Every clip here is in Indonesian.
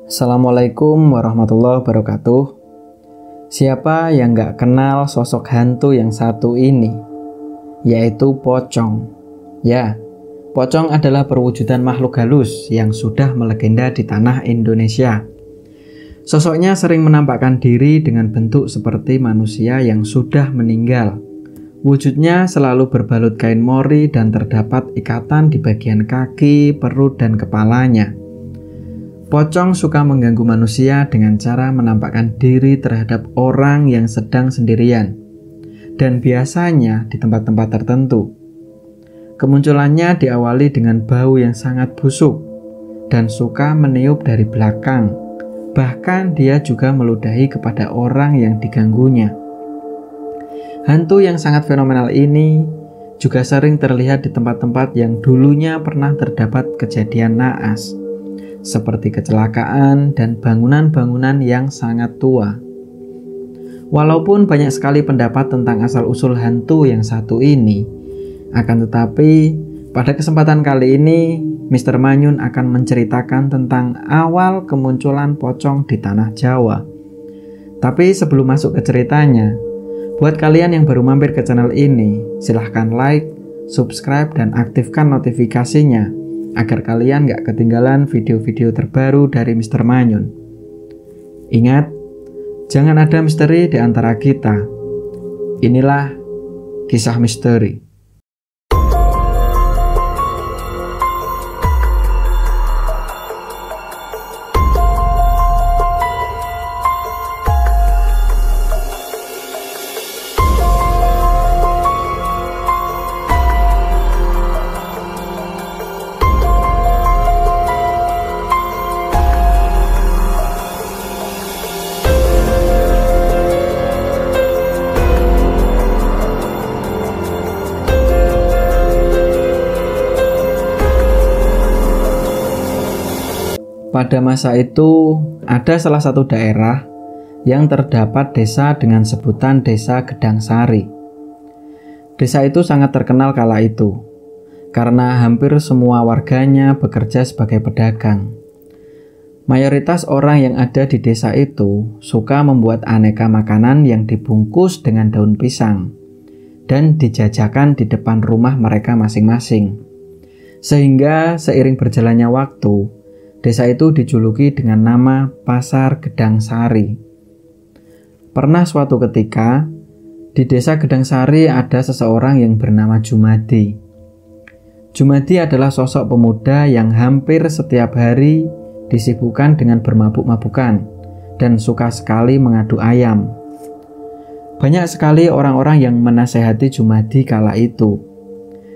Assalamualaikum warahmatullahi wabarakatuh. Siapa yang gak kenal sosok hantu yang satu ini? Yaitu pocong. Ya, pocong adalah perwujudan makhluk halus yang sudah melegenda di tanah Indonesia. Sosoknya sering menampakkan diri dengan bentuk seperti manusia yang sudah meninggal. Wujudnya selalu berbalut kain mori dan terdapat ikatan di bagian kaki, perut, dan kepalanya. Pocong suka mengganggu manusia dengan cara menampakkan diri terhadap orang yang sedang sendirian, dan biasanya di tempat-tempat tertentu. Kemunculannya diawali dengan bau yang sangat busuk dan suka meniup dari belakang. Bahkan dia juga meludahi kepada orang yang diganggunya. Hantu yang sangat fenomenal ini juga sering terlihat di tempat-tempat yang dulunya pernah terdapat kejadian naas, seperti kecelakaan dan bangunan-bangunan yang sangat tua. Walaupun banyak sekali pendapat tentang asal-usul hantu yang satu ini, akan tetapi pada kesempatan kali ini Mr. Manyun akan menceritakan tentang awal kemunculan pocong di tanah Jawa. Tapi sebelum masuk ke ceritanya, buat kalian yang baru mampir ke channel ini, silahkan like, subscribe, dan aktifkan notifikasinya agar kalian gak ketinggalan video-video terbaru dari Mr. Manyun. Ingat, jangan ada misteri di antara kita. Inilah kisah misteri. Pada masa itu, ada salah satu daerah yang terdapat desa dengan sebutan Desa Gedang Sari. Desa itu sangat terkenal kala itu, karena hampir semua warganya bekerja sebagai pedagang. Mayoritas orang yang ada di desa itu suka membuat aneka makanan yang dibungkus dengan daun pisang dan dijajakan di depan rumah mereka masing-masing. Sehingga seiring berjalannya waktu, desa itu dijuluki dengan nama Pasar Gedang Sari. Pernah suatu ketika, di desa Gedang Sari ada seseorang yang bernama Jumadi. Jumadi adalah sosok pemuda yang hampir setiap hari disibukkan dengan bermabuk-mabukan dan suka sekali mengadu ayam. Banyak sekali orang-orang yang menasehati Jumadi kala itu.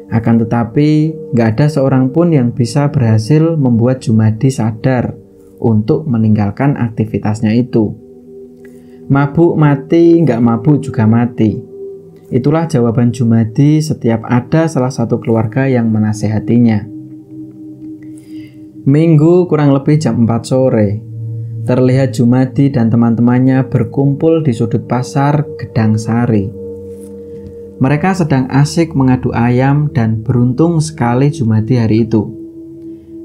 Akan tetapi, gak ada seorang pun yang bisa berhasil membuat Jumadi sadar untuk meninggalkan aktivitasnya itu. Mabuk mati, gak mabuk juga mati. Itulah jawaban Jumadi setiap ada salah satu keluarga yang menasehatinya. Minggu kurang lebih jam 4 sore, terlihat Jumadi dan teman-temannya berkumpul di sudut pasar Gedang Sari. Mereka sedang asik mengadu ayam dan beruntung sekali Jumadi hari itu.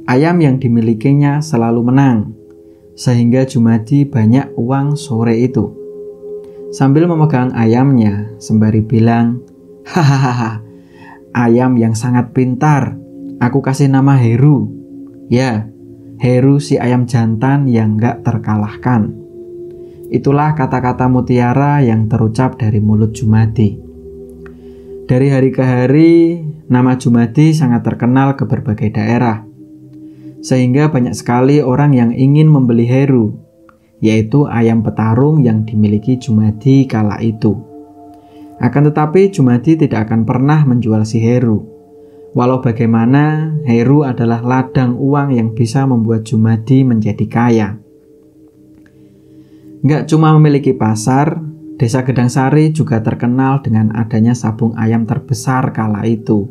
Ayam yang dimilikinya selalu menang, sehingga Jumadi banyak uang sore itu. Sambil memegang ayamnya, sembari bilang, "Hahaha, ayam yang sangat pintar, aku kasih nama Heru. Ya, Heru si ayam jantan yang gak terkalahkan." Itulah kata-kata mutiara yang terucap dari mulut Jumadi. Dari hari ke hari, nama Jumadi sangat terkenal ke berbagai daerah, sehingga banyak sekali orang yang ingin membeli Heru, yaitu ayam petarung yang dimiliki Jumadi kala itu. Akan tetapi Jumadi tidak akan pernah menjual si Heru. Walau bagaimana, Heru adalah ladang uang yang bisa membuat Jumadi menjadi kaya. Nggak cuma memiliki pasar, Desa Gedang Sari juga terkenal dengan adanya sabung ayam terbesar kala itu.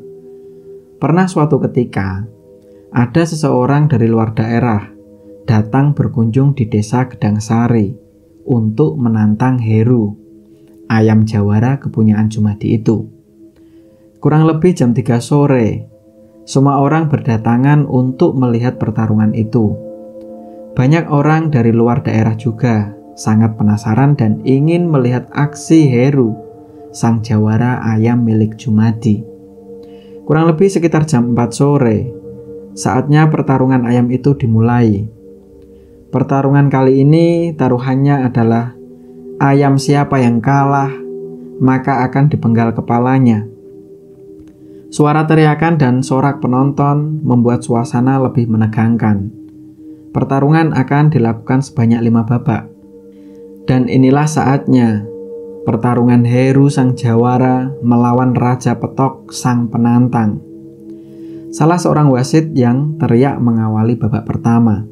Pernah suatu ketika, ada seseorang dari luar daerah datang berkunjung di Desa Gedang Sari untuk menantang Heru, ayam jawara kepunyaan Jumadi itu. Kurang lebih jam 3 sore, semua orang berdatangan untuk melihat pertarungan itu. Banyak orang dari luar daerah juga sangat penasaran dan ingin melihat aksi Heru, sang jawara ayam milik Jumadi. Kurang lebih sekitar jam 4 sore, saatnya pertarungan ayam itu dimulai. Pertarungan kali ini taruhannya adalah ayam siapa yang kalah, maka akan dipenggal kepalanya. Suara teriakan dan sorak penonton membuat suasana lebih menegangkan. Pertarungan akan dilakukan sebanyak 5 babak. Dan inilah saatnya pertarungan Heru sang jawara melawan Raja Petok sang penantang. Salah seorang wasit yang teriak mengawali babak pertama.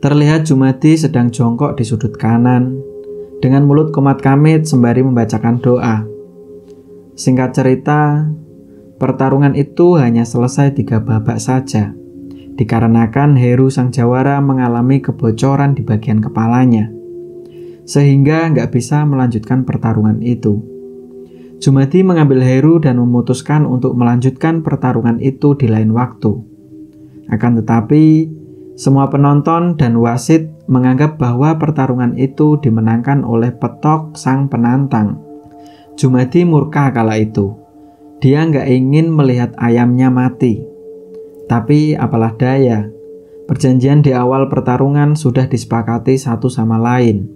Terlihat Jumadi sedang jongkok di sudut kanan dengan mulut komat-kamit sembari membacakan doa. Singkat cerita, pertarungan itu hanya selesai 3 babak saja, dikarenakan Heru sang jawara mengalami kebocoran di bagian kepalanya, sehingga nggak bisa melanjutkan pertarungan itu. Jumadi mengambil Heru dan memutuskan untuk melanjutkan pertarungan itu di lain waktu. Akan tetapi, semua penonton dan wasit menganggap bahwa pertarungan itu dimenangkan oleh Petok sang penantang. Jumadi murka kala itu. Dia nggak ingin melihat ayamnya mati. Tapi apalah daya, perjanjian di awal pertarungan sudah disepakati satu sama lain.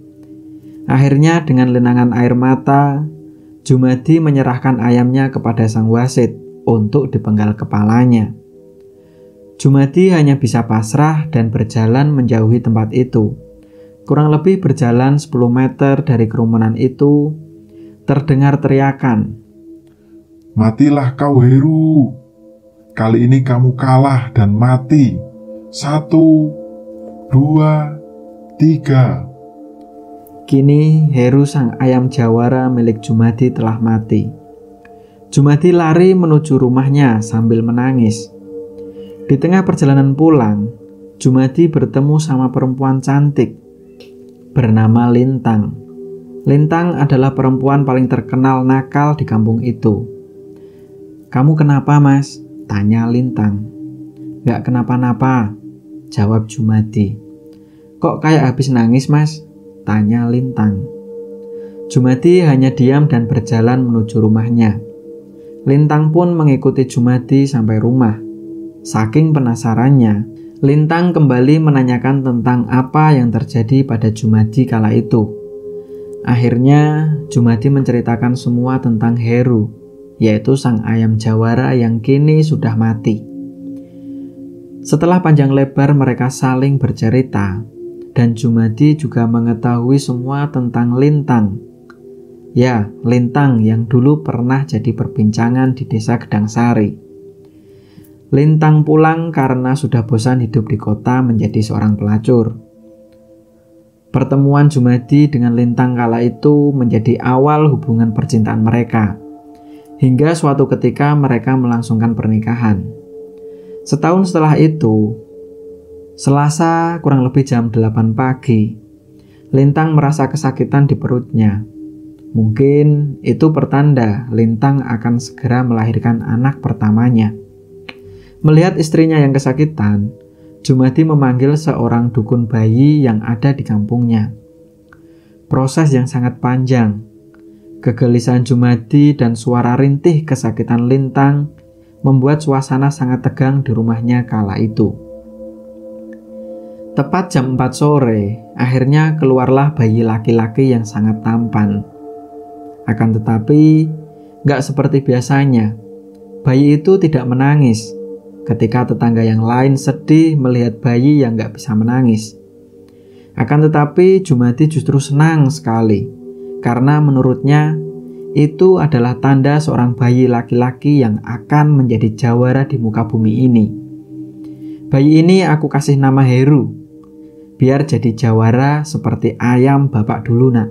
Akhirnya dengan lenangan air mata, Jumadi menyerahkan ayamnya kepada sang wasit untuk dipenggal kepalanya. Jumadi hanya bisa pasrah dan berjalan menjauhi tempat itu. Kurang lebih berjalan 10 meter dari kerumunan itu, terdengar teriakan. "Matilah kau Heru, kali ini kamu kalah dan mati. 1, 2, 3. Kini Heru sang ayam jawara milik Jumadi telah mati. Jumadi lari menuju rumahnya sambil menangis. Di tengah perjalanan pulang, Jumadi bertemu sama perempuan cantik bernama Lintang. Lintang adalah perempuan paling terkenal nakal di kampung itu. "Kamu kenapa, Mas?" tanya Lintang. "Gak kenapa-napa," jawab Jumadi. "Kok kayak habis nangis, Mas?" tanya Lintang. Jumadi hanya diam dan berjalan menuju rumahnya. Lintang pun mengikuti Jumadi sampai rumah. Saking penasarannya, Lintang kembali menanyakan tentang apa yang terjadi pada Jumadi kala itu. Akhirnya, Jumadi menceritakan semua tentang Heru, yaitu sang ayam jawara yang kini sudah mati. Setelah panjang lebar mereka saling bercerita, dan Jumadi juga mengetahui semua tentang Lintang. Ya, Lintang yang dulu pernah jadi perbincangan di desa Gedangsari. Lintang pulang karena sudah bosan hidup di kota menjadi seorang pelacur. Pertemuan Jumadi dengan Lintang kala itu menjadi awal hubungan percintaan mereka. Hingga suatu ketika mereka melangsungkan pernikahan. Setahun setelah itu, Selasa kurang lebih jam 8 pagi, Lintang merasa kesakitan di perutnya. Mungkin itu pertanda Lintang akan segera melahirkan anak pertamanya. Melihat istrinya yang kesakitan, Jumadi memanggil seorang dukun bayi yang ada di kampungnya. Proses yang sangat panjang. Kegelisahan Jumadi dan suara rintih kesakitan Lintang membuat suasana sangat tegang di rumahnya kala itu. Tepat jam 4 sore, akhirnya keluarlah bayi laki-laki yang sangat tampan. Akan tetapi, gak seperti biasanya. Bayi itu tidak menangis ketika tetangga yang lain sedih melihat bayi yang gak bisa menangis. Akan tetapi, Jumadi justru senang sekali, karena menurutnya itu adalah tanda seorang bayi laki-laki yang akan menjadi jawara di muka bumi ini. "Bayi ini aku kasih nama Heru, biar jadi jawara seperti ayam bapak dulu, Nak,"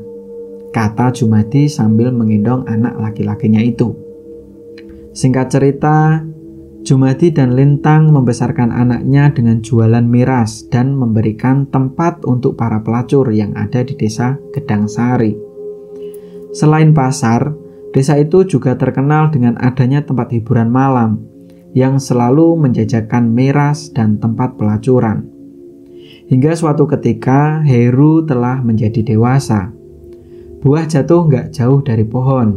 kata Jumadi sambil menggendong anak laki-lakinya itu. Singkat cerita, Jumadi dan Lintang membesarkan anaknya dengan jualan miras dan memberikan tempat untuk para pelacur yang ada di desa Gedangsari. Selain pasar, desa itu juga terkenal dengan adanya tempat hiburan malam yang selalu menjajakan miras dan tempat pelacuran. Hingga suatu ketika Heru telah menjadi dewasa. Buah jatuh nggak jauh dari pohon.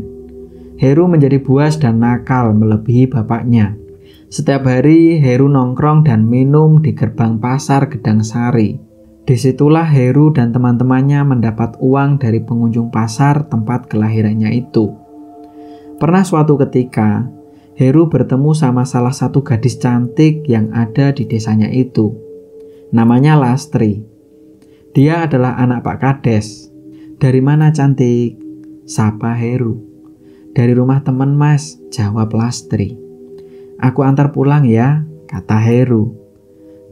Heru menjadi buas dan nakal melebihi bapaknya. Setiap hari Heru nongkrong dan minum di gerbang pasar Gedang Sari. Disitulah Heru dan teman-temannya mendapat uang dari pengunjung pasar tempat kelahirannya itu. Pernah suatu ketika, Heru bertemu sama salah satu gadis cantik yang ada di desanya itu. Namanya Lastri. Dia adalah anak Pak Kades. "Dari mana, cantik?" sapa Heru. "Dari rumah teman, Mas," jawab Lastri. "Aku antar pulang ya," kata Heru.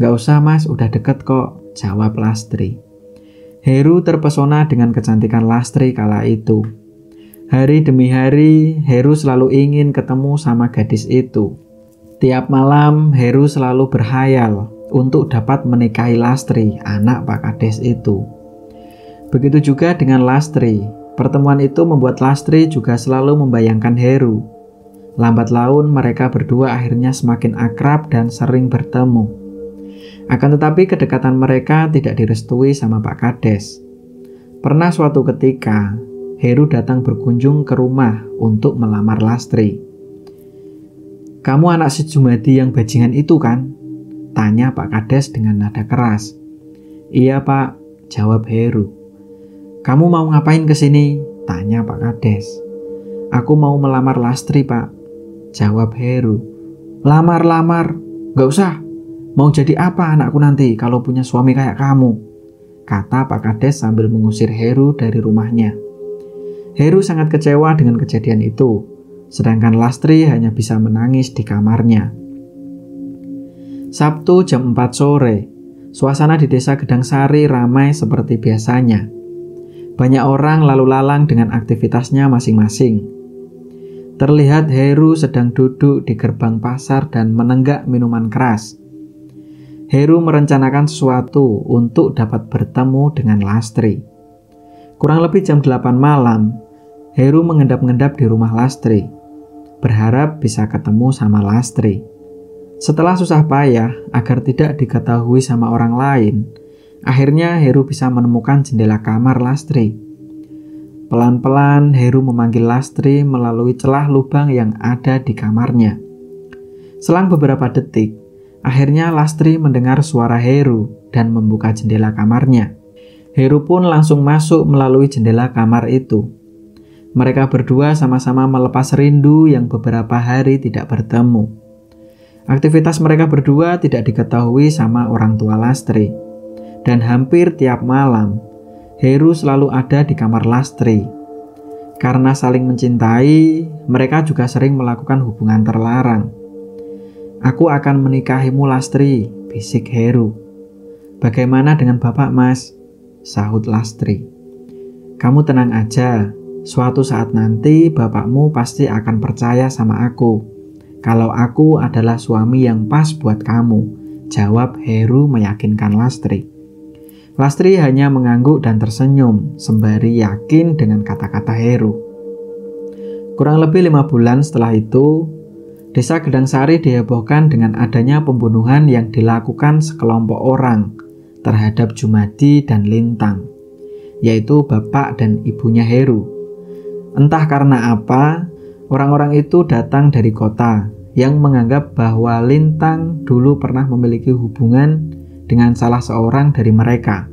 "Gak usah, Mas, udah deket kok," jawab Lastri. Heru terpesona dengan kecantikan Lastri kala itu. Hari demi hari, Heru selalu ingin ketemu sama gadis itu. Tiap malam, Heru selalu berhayal untuk dapat menikahi Lastri, anak Pak Kades itu. Begitu juga dengan Lastri. Pertemuan itu membuat Lastri juga selalu membayangkan Heru. Lambat laun mereka berdua akhirnya semakin akrab dan sering bertemu. Akan tetapi kedekatan mereka tidak direstui sama Pak Kades. Pernah suatu ketika, Heru datang berkunjung ke rumah untuk melamar Lastri. "Kamu anak si Jumadi yang bajingan itu kan?" tanya Pak Kades dengan nada keras. "Iya, Pak," jawab Heru. "Kamu mau ngapain kesini?" tanya Pak Kades. "Aku mau melamar Lastri, Pak," jawab Heru. "Lamar-lamar? Gak usah. Mau jadi apa anakku nanti kalau punya suami kayak kamu?" kata Pak Kades sambil mengusir Heru dari rumahnya. Heru sangat kecewa dengan kejadian itu, sedangkan Lastri hanya bisa menangis di kamarnya. Sabtu jam 4 sore, suasana di desa Gedang Sari ramai seperti biasanya. Banyak orang lalu lalang dengan aktivitasnya masing-masing. Terlihat Heru sedang duduk di gerbang pasar dan menenggak minuman keras. Heru merencanakan sesuatu untuk dapat bertemu dengan Lastri. Kurang lebih jam 8 malam, Heru mengendap-endap di rumah Lastri, berharap bisa ketemu sama Lastri. Setelah susah payah agar tidak diketahui sama orang lain, akhirnya Heru bisa menemukan jendela kamar Lastri. Pelan-pelan Heru memanggil Lastri melalui celah lubang yang ada di kamarnya. Selang beberapa detik, akhirnya Lastri mendengar suara Heru dan membuka jendela kamarnya. Heru pun langsung masuk melalui jendela kamar itu. Mereka berdua sama-sama melepas rindu yang beberapa hari tidak bertemu. Aktivitas mereka berdua tidak diketahui sama orang tua Lastri. Dan hampir tiap malam, Heru selalu ada di kamar Lastri. Karena saling mencintai, mereka juga sering melakukan hubungan terlarang. "Aku akan menikahimu, Lastri," bisik Heru. "Bagaimana dengan bapak, Mas?" sahut Lastri. "Kamu tenang aja. Suatu saat nanti bapakmu pasti akan percaya sama aku kalau aku adalah suami yang pas buat kamu," jawab Heru meyakinkan Lastri. Lastri hanya mengangguk dan tersenyum sembari yakin dengan kata-kata Heru. Kurang lebih 5 bulan setelah itu, desa Gedang Sari dihebohkan dengan adanya pembunuhan yang dilakukan sekelompok orang terhadap Jumadi dan Lintang, yaitu bapak dan ibunya Heru. Entah karena apa, orang-orang itu datang dari kota yang menganggap bahwa Lintang dulu pernah memiliki hubungan dengan salah seorang dari mereka.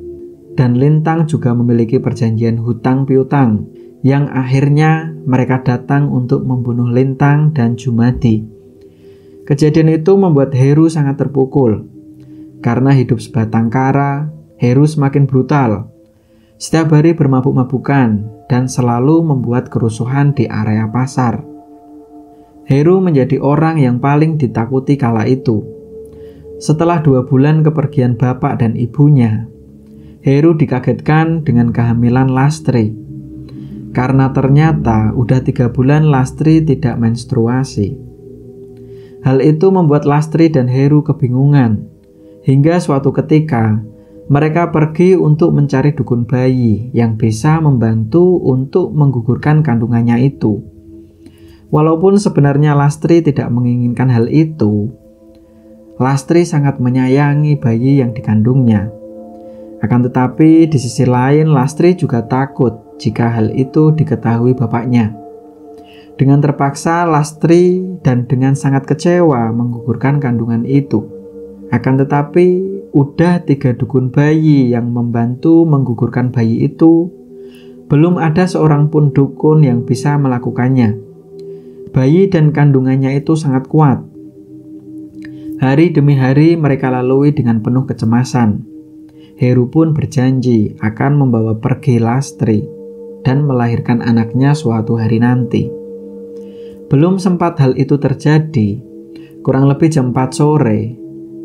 Dan Lintang juga memiliki perjanjian hutang piutang yang akhirnya mereka datang untuk membunuh Lintang dan Jumadi. Kejadian itu membuat Heru sangat terpukul. Karena hidup sebatang kara, Heru semakin brutal. Setiap hari bermabuk-mabukan dan selalu membuat kerusuhan di area pasar. Heru menjadi orang yang paling ditakuti kala itu. Setelah 2 bulan kepergian bapak dan ibunya, Heru dikagetkan dengan kehamilan Lastri. Karena ternyata udah 3 bulan Lastri tidak menstruasi. Hal itu membuat Lastri dan Heru kebingungan. Hingga suatu ketika, mereka pergi untuk mencari dukun bayi yang bisa membantu untuk menggugurkan kandungannya itu. Walaupun sebenarnya Lastri tidak menginginkan hal itu, Lastri sangat menyayangi bayi yang dikandungnya. Akan tetapi di sisi lain Lastri juga takut jika hal itu diketahui bapaknya. Dengan terpaksa Lastri dan dengan sangat kecewa menggugurkan kandungan itu. Akan tetapi udah 3 dukun bayi yang membantu menggugurkan bayi itu. Belum ada seorang pun dukun yang bisa melakukannya. Bayi dan kandungannya itu sangat kuat. Hari demi hari mereka lalui dengan penuh kecemasan. Heru pun berjanji akan membawa pergi Lastri dan melahirkan anaknya suatu hari nanti. Belum sempat hal itu terjadi, kurang lebih jam 4 sore,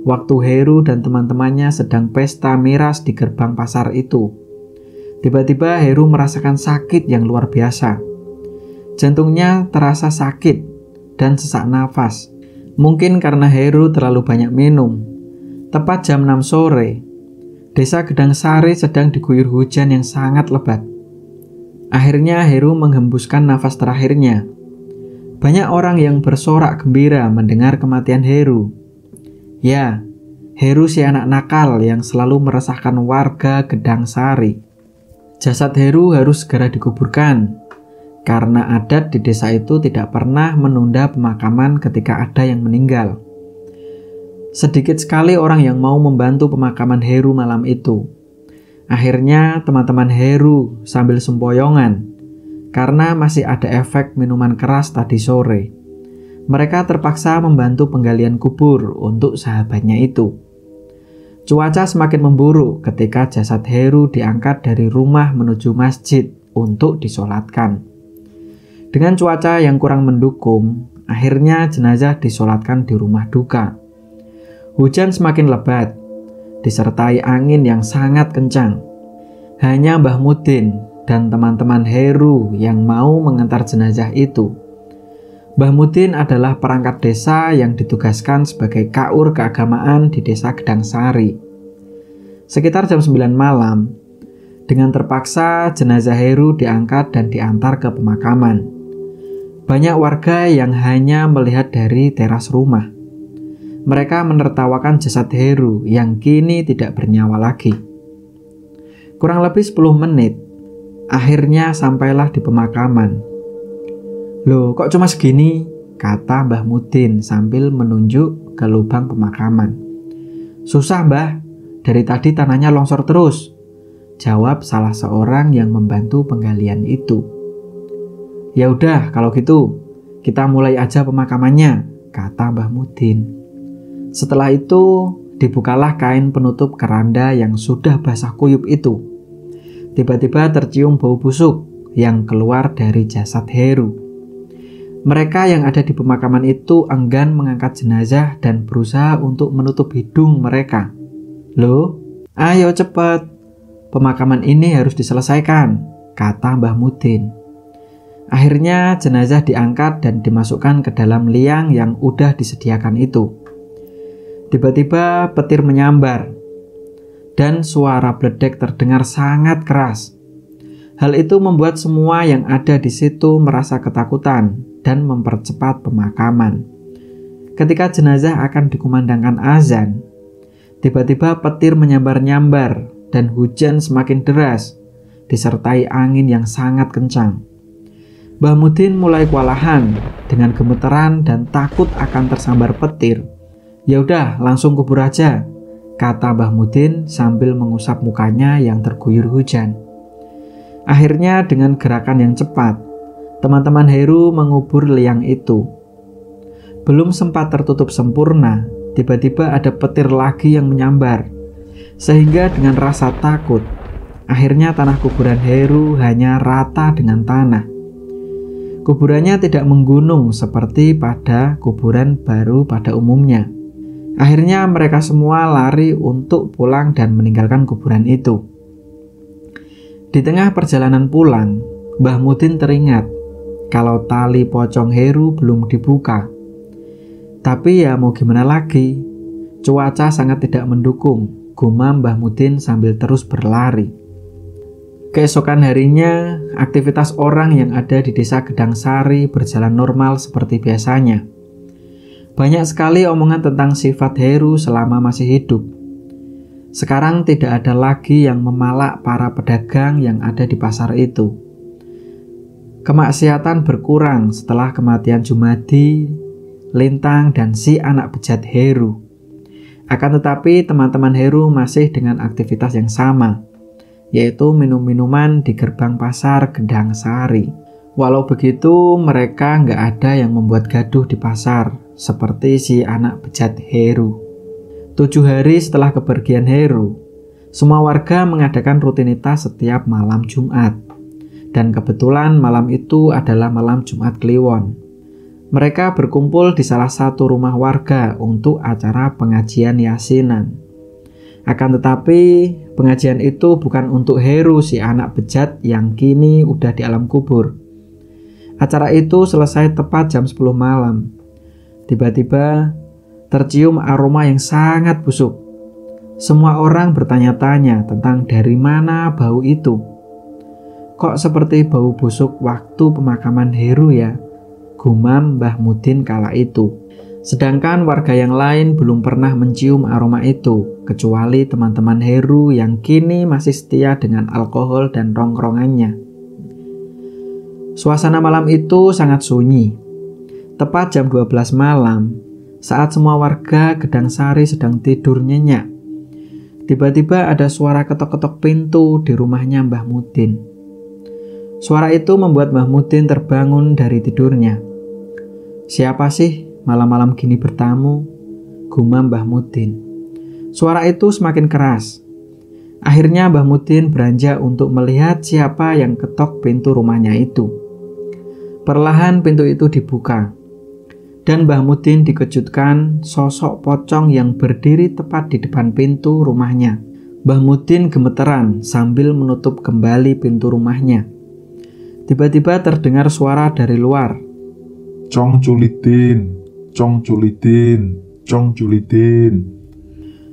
waktu Heru dan teman-temannya sedang pesta miras di gerbang pasar itu. Tiba-tiba Heru merasakan sakit yang luar biasa. Jantungnya terasa sakit dan sesak nafas. Mungkin karena Heru terlalu banyak minum. Tepat jam 6 sore, desa Gedangsari sedang diguyur hujan yang sangat lebat. Akhirnya Heru menghembuskan nafas terakhirnya. Banyak orang yang bersorak gembira mendengar kematian Heru. Ya, Heru si anak nakal yang selalu meresahkan warga Gedangsari. Jasad Heru harus segera dikuburkan, karena adat di desa itu tidak pernah menunda pemakaman ketika ada yang meninggal. Sedikit sekali orang yang mau membantu pemakaman Heru malam itu. Akhirnya teman-teman Heru sambil sempoyongan, karena masih ada efek minuman keras tadi sore. Mereka terpaksa membantu penggalian kubur untuk sahabatnya itu. Cuaca semakin memburuk ketika jasad Heru diangkat dari rumah menuju masjid untuk disolatkan. Dengan cuaca yang kurang mendukung, akhirnya jenazah disolatkan di rumah duka. Hujan semakin lebat, disertai angin yang sangat kencang. Hanya Mbah Mudin dan teman-teman Heru yang mau mengantar jenazah itu. Mbah Mudin adalah perangkat desa yang ditugaskan sebagai kaur keagamaan di desa Gedangsari. Sekitar jam 9 malam, dengan terpaksa jenazah Heru diangkat dan diantar ke pemakaman. Banyak warga yang hanya melihat dari teras rumah. Mereka menertawakan jasad Heru yang kini tidak bernyawa lagi. Kurang lebih 10 menit, akhirnya sampailah di pemakaman. "Loh, kok cuma segini?" kata Mbah Mudin sambil menunjuk ke lubang pemakaman. "Susah, Mbah. Dari tadi tanahnya longsor terus," jawab salah seorang yang membantu penggalian itu. "Ya udah, kalau gitu kita mulai aja pemakamannya," kata Mbah Mudin. Setelah itu dibukalah kain penutup keranda yang sudah basah kuyup itu. Tiba-tiba tercium bau busuk yang keluar dari jasad Heru. Mereka yang ada di pemakaman itu enggan mengangkat jenazah dan berusaha untuk menutup hidung mereka. "Loh, ayo cepat, pemakaman ini harus diselesaikan," kata Mbah Mudin. Akhirnya jenazah diangkat dan dimasukkan ke dalam liang yang udah disediakan itu. Tiba-tiba petir menyambar dan suara bledek terdengar sangat keras. Hal itu membuat semua yang ada di situ merasa ketakutan dan mempercepat pemakaman. Ketika jenazah akan dikumandangkan azan, tiba-tiba petir menyambar-nyambar dan hujan semakin deras, disertai angin yang sangat kencang. Mbah Mudin mulai kewalahan dengan gemeteran dan takut akan tersambar petir. "Ya udah, langsung kubur aja," kata Mbah Mudin sambil mengusap mukanya yang terguyur hujan. Akhirnya dengan gerakan yang cepat, teman-teman Heru mengubur liang itu. Belum sempat tertutup sempurna, tiba-tiba ada petir lagi yang menyambar. Sehingga dengan rasa takut, akhirnya tanah kuburan Heru hanya rata dengan tanah. Kuburannya tidak menggunung seperti pada kuburan baru pada umumnya. Akhirnya mereka semua lari untuk pulang dan meninggalkan kuburan itu. Di tengah perjalanan pulang, Mbah Mudin teringat kalau tali pocong Heru belum dibuka. Tapi ya mau gimana lagi, cuaca sangat tidak mendukung, gumam Mbah Mudin sambil terus berlari. Keesokan harinya, aktivitas orang yang ada di desa Gedangsari berjalan normal seperti biasanya. Banyak sekali omongan tentang sifat Heru selama masih hidup. Sekarang tidak ada lagi yang memalak para pedagang yang ada di pasar itu. Kemaksiatan berkurang setelah kematian Jumadi, Lintang, dan si anak bejat Heru. Akan tetapi teman-teman Heru masih dengan aktivitas yang sama, yaitu minum-minuman di gerbang pasar Gedang Sari. Walau begitu, mereka nggak ada yang membuat gaduh di pasar, seperti si anak bejat Heru. 7 hari setelah kepergian Heru, semua warga mengadakan rutinitas setiap malam Jumat. Dan kebetulan malam itu adalah malam Jumat Kliwon. Mereka berkumpul di salah satu rumah warga untuk acara pengajian yasinan. Akan tetapi, pengajian itu bukan untuk Heru si anak bejat yang kini udah di alam kubur. Acara itu selesai tepat jam 10 malam. Tiba-tiba tercium aroma yang sangat busuk. Semua orang bertanya-tanya tentang dari mana bau itu. Kok seperti bau busuk waktu pemakaman Heru ya? Gumam Mbah Mudin kala itu. Sedangkan warga yang lain belum pernah mencium aroma itu, kecuali teman-teman Heru yang kini masih setia dengan alkohol dan rongkrongannya. Suasana malam itu sangat sunyi. Tepat jam 12 malam, saat semua warga Gedang Sari sedang tidur nyenyak, tiba-tiba ada suara ketok-ketok pintu di rumahnya Mbah Mudin. Suara itu membuat Mbah Mudin terbangun dari tidurnya. "Siapa sih malam-malam gini bertamu?" gumam Mbah Mudin. Suara itu semakin keras. Akhirnya Mbah Mudin beranjak untuk melihat siapa yang ketok pintu rumahnya itu. Perlahan pintu itu dibuka. Dan Mbah Mudin dikejutkan sosok pocong yang berdiri tepat di depan pintu rumahnya. Mbah Mudin gemeteran sambil menutup kembali pintu rumahnya. Tiba-tiba terdengar suara dari luar. "Cong culidin, cong culidin, cong culidin."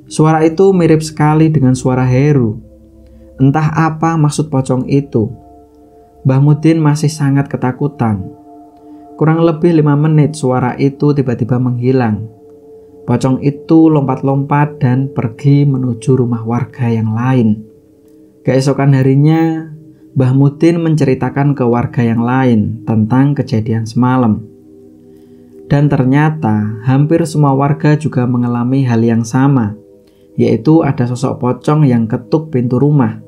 Suara itu mirip sekali dengan suara Heru. Entah apa maksud pocong itu. Mbah Mudin masih sangat ketakutan. Kurang lebih 5 menit suara itu tiba-tiba menghilang. Pocong itu lompat-lompat dan pergi menuju rumah warga yang lain. Keesokan harinya, Mbah Mudin menceritakan ke warga yang lain tentang kejadian semalam. Dan ternyata hampir semua warga juga mengalami hal yang sama, yaitu ada sosok pocong yang ketuk pintu rumah.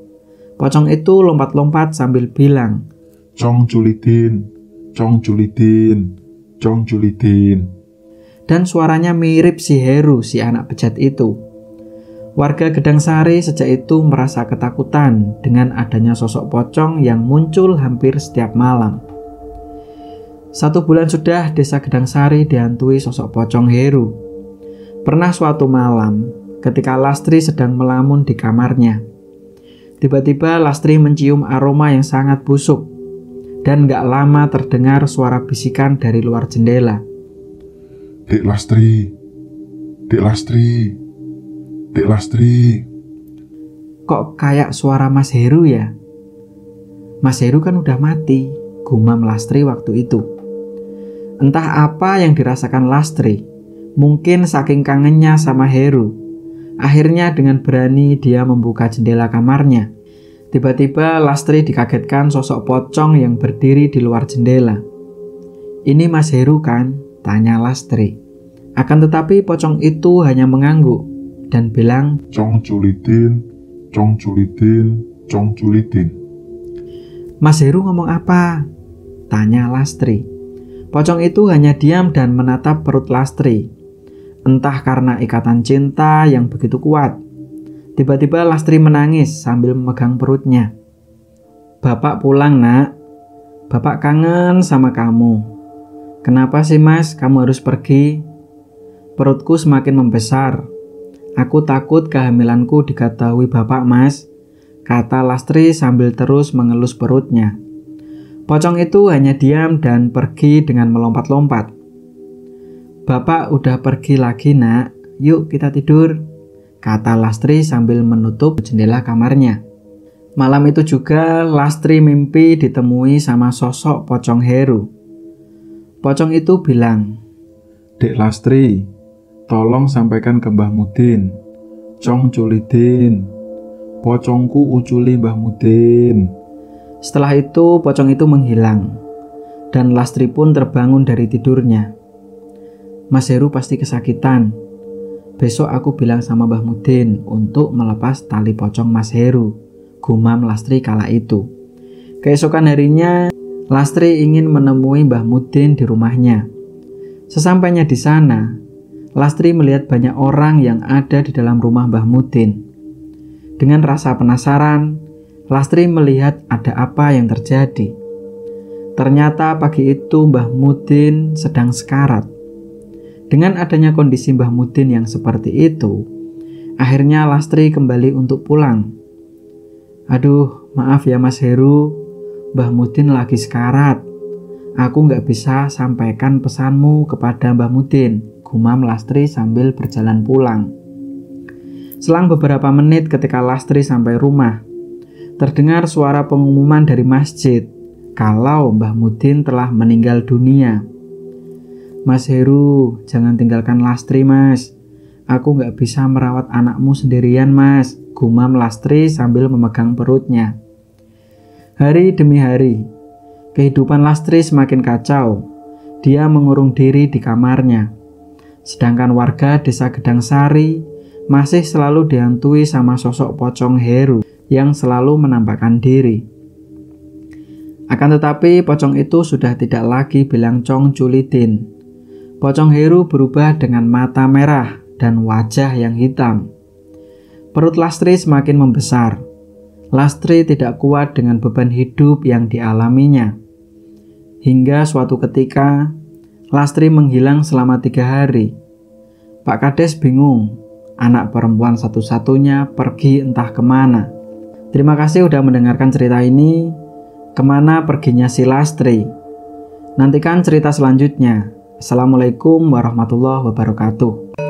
Pocong itu lompat-lompat sambil bilang, "Cong culidin, cong culidin, cong culidin." Dan suaranya mirip si Heru, si anak bejat itu. Warga Gedang Sari sejak itu merasa ketakutan dengan adanya sosok pocong yang muncul hampir setiap malam. 1 bulan sudah desa Gedang Sari dihantui sosok pocong Heru. Pernah suatu malam, ketika Lastri sedang melamun di kamarnya, tiba-tiba Lastri mencium aroma yang sangat busuk. Dan gak lama terdengar suara bisikan dari luar jendela. "Dek Lastri, Dek Lastri, Dek Lastri." "Kok kayak suara Mas Heru ya?" "Mas Heru kan udah mati," gumam Lastri waktu itu. Entah apa yang dirasakan Lastri. Mungkin saking kangennya sama Heru. Akhirnya dengan berani dia membuka jendela kamarnya. Tiba-tiba Lastri dikagetkan sosok pocong yang berdiri di luar jendela. "Ini Mas Heru kan?" tanya Lastri. Akan tetapi pocong itu hanya mengangguk dan bilang, "Cong culidin, cong culidin, cong culidin." "Mas Heru ngomong apa?" tanya Lastri. Pocong itu hanya diam dan menatap perut Lastri. Entah karena ikatan cinta yang begitu kuat. Tiba-tiba Lastri menangis sambil memegang perutnya. "Bapak pulang, Nak. Bapak kangen sama kamu." "Kenapa sih, Mas, kamu harus pergi?" "Perutku semakin membesar. Aku takut kehamilanku diketahui Bapak, Mas," kata Lastri sambil terus mengelus perutnya. Pocong itu hanya diam dan pergi dengan melompat-lompat. "Bapak udah pergi lagi, Nak. Yuk kita tidur," kata Lastri sambil menutup jendela kamarnya. Malam itu juga Lastri mimpi ditemui sama sosok pocong Heru. Pocong itu bilang, "Dek Lastri, tolong sampaikan ke Mbah Mudin. Cong Culidin, pocongku uculi Mbah Mudin. Setelah itu pocong itu menghilang dan Lastri pun terbangun dari tidurnya. Mas Heru pasti kesakitan. Besok aku bilang sama Mbah Mudin untuk melepas tali pocong Mas Heru, gumam Lastri kala itu. Keesokan harinya, Lastri ingin menemui Mbah Mudin di rumahnya. Sesampainya di sana, Lastri melihat banyak orang yang ada di dalam rumah Mbah Mudin. Dengan rasa penasaran, Lastri melihat ada apa yang terjadi. Ternyata pagi itu Mbah Mudin sedang sekarat. Dengan adanya kondisi Mbah Mudin yang seperti itu, akhirnya Lastri kembali untuk pulang. Aduh, maaf ya Mas Heru, Mbah Mudin lagi sekarat. Aku nggak bisa sampaikan pesanmu kepada Mbah Mudin, gumam Lastri sambil berjalan pulang. Selang beberapa menit ketika Lastri sampai rumah, terdengar suara pengumuman dari masjid kalau Mbah Mudin telah meninggal dunia. Mas Heru, jangan tinggalkan Lastri mas. Aku nggak bisa merawat anakmu sendirian mas, gumam Lastri sambil memegang perutnya. Hari demi hari, kehidupan Lastri semakin kacau. Dia mengurung diri di kamarnya. Sedangkan warga desa Gedang Sari masih selalu dihantui sama sosok pocong Heru yang selalu menampakkan diri. Akan tetapi pocong itu sudah tidak lagi bilang Cong Culidin. Pocong Heru berubah dengan mata merah dan wajah yang hitam. Perut Lastri semakin membesar. Lastri tidak kuat dengan beban hidup yang dialaminya. Hingga suatu ketika, Lastri menghilang selama 3 hari. Pak Kades bingung, anak perempuan satu-satunya pergi entah kemana. Terima kasih sudah mendengarkan cerita ini. Kemana perginya si Lastri? Nantikan cerita selanjutnya. Assalamualaikum warahmatullahi wabarakatuh.